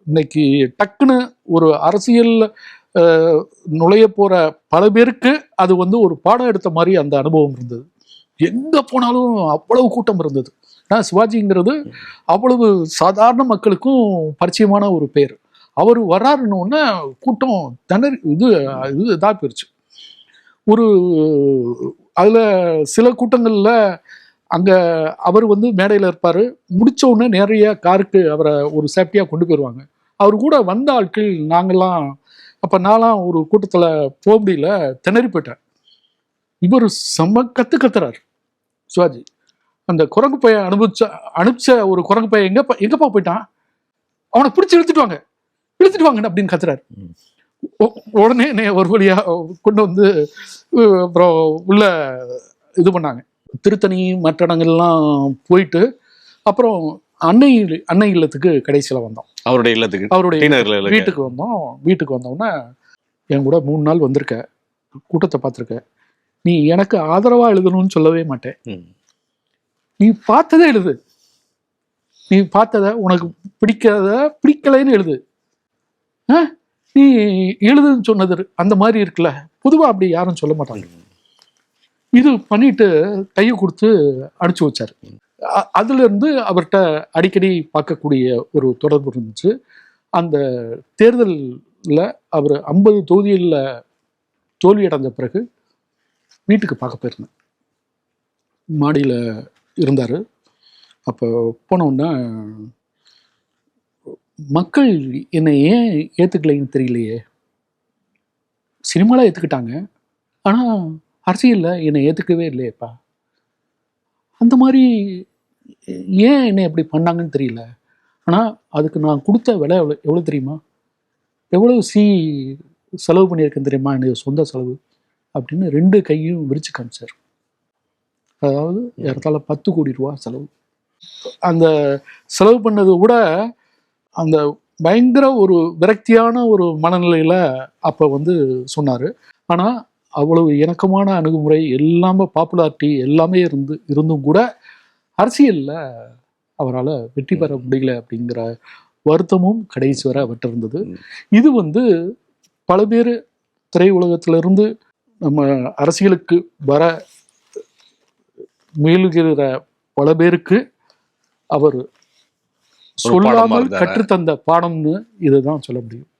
இன்னைக்கு டக்குன்னு ஒரு அரசியல் நுழைய போற பல பேருக்கு அது வந்து ஒரு பாடம் எடுத்த மாதிரி அந்த அனுபவம் இருந்தது. எங்க போனாலும் அவ்வளவு கூட்டம் இருந்தது. ஏன்னா சிவாஜிங்கிறது அவ்வளவு சாதாரண மக்களுக்கும் பரிச்சயமான ஒரு பேர். அவர் வர்றாருன்னு கூட்டம் திணறி இது இதாக போயிடுச்சு. ஒரு அதுல சில கூட்டங்கள்ல அங்க அவர் வந்து மேடையில் இருப்பாரு, முடிச்ச உடனே நிறைய காருக்கு அவரை ஒரு சேஃப்டியா கொண்டு போயிடுவாங்க. அவர் கூட வந்த ஆட்கள் நாங்கெல்லாம் அப்ப நான்லாம் ஒரு கூட்டத்துல போக முடியல, திணறி போயிட்டேன். இவர் செம்ம கத்துறாரு சிவாஜி. அந்த குரங்கு பைய அனுப்பிச்ச ஒரு குரங்கு பையன் எங்கப்பா போயிட்டான், அவனை பிடிச்சி இழுத்துட்டு வாங்க அப்படின்னு கத்துறாரு. உடனே ஒரு வழியா கொண்டு வந்து அப்புறம் உள்ள இது பண்ணாங்க. திருத்தணி மற்ற இடங்கள்லாம் போயிட்டு அப்புறம் அன்னை இல்லத்துக்கு கடைசியில் வந்தோம். அவருடைய வீட்டுக்கு வந்தோம். வீட்டுக்கு வந்தோடனே என் கூட 3 நாள் வந்திருக்க, கூட்டத்தை பார்த்துருக்க, நீ எனக்கு ஆதரவா எழுதணும்னு சொல்லவே மாட்டேன். நீ பார்த்ததே எழுது, நீ பார்த்தத உனக்கு பிடிக்கலைன்னு எழுது, நீ எழுதுன்னு சொன்னது அந்த மாதிரி இருக்குல்ல, பொதுவாக அப்படி யாரும் சொல்ல மாட்டாங்க. இது பண்ணிட்டு கையை கொடுத்து அனுப்பிச்சு வச்சாரு. அதுல இருந்து அவர்கிட்ட அடிக்கடி பார்க்கக்கூடிய ஒரு தொடர்பு இருந்துச்சு. அந்த தேர்தலில் அவர் 50 தொகுதிகளில் தோல்வி அடைஞ்ச பிறகு வீட்டுக்கு பார்க்க போயிருந்தேன். மாடியில் இருந்தார். அப்போ போனோன்னா மக்கள் என்னை ஏன் ஏற்றுக்கலைன்னு தெரியலையே, சினிமாவில் ஏற்றுக்கிட்டாங்க, ஆனால் அரசியலில் என்னை ஏற்றுக்கவே இல்லையேப்பா, அந்த மாதிரி ஏன் என்னை எப்படி பண்ணாங்கன்னு தெரியல, ஆனால் அதுக்கு நான் கொடுத்த விலை எவ்வளோ தெரியுமா, எவ்வளவு செலவு பண்ணியிருக்கேன் தெரியுமா, என்னுடைய சொந்த செலவு அப்படின்னு 2 கையும் விரிச்சு காமிச்சார். அதாவது ஏறத்தாழ 10 கோடி ரூபா செலவு. அந்த செலவு பண்ணது கூட அந்த பயங்கர ஒரு விரக்தியான ஒரு மனநிலையில் அப்போ வந்து சொன்னார். ஆனால் அவ்வளவு இணக்கமான அணுகுமுறை, எல்லாமே பாப்புலாரிட்டி எல்லாமே இருந்தும் கூட அரசியலில் அவரால் வெற்றி பெற முடியல அப்படிங்கிற வருத்தமும் கடைசி வரை அவர்கிட்ட இருந்தது. இது வந்து பல பேர் திரையுலகத்திலிருந்து நம்ம அரசியலுக்கு வர முயல்கிற பல பேருக்கு அவர் சொல்லாமல் கற்றுத்தந்த பாடம்னு இதுதான் சொல்ல முடியும்.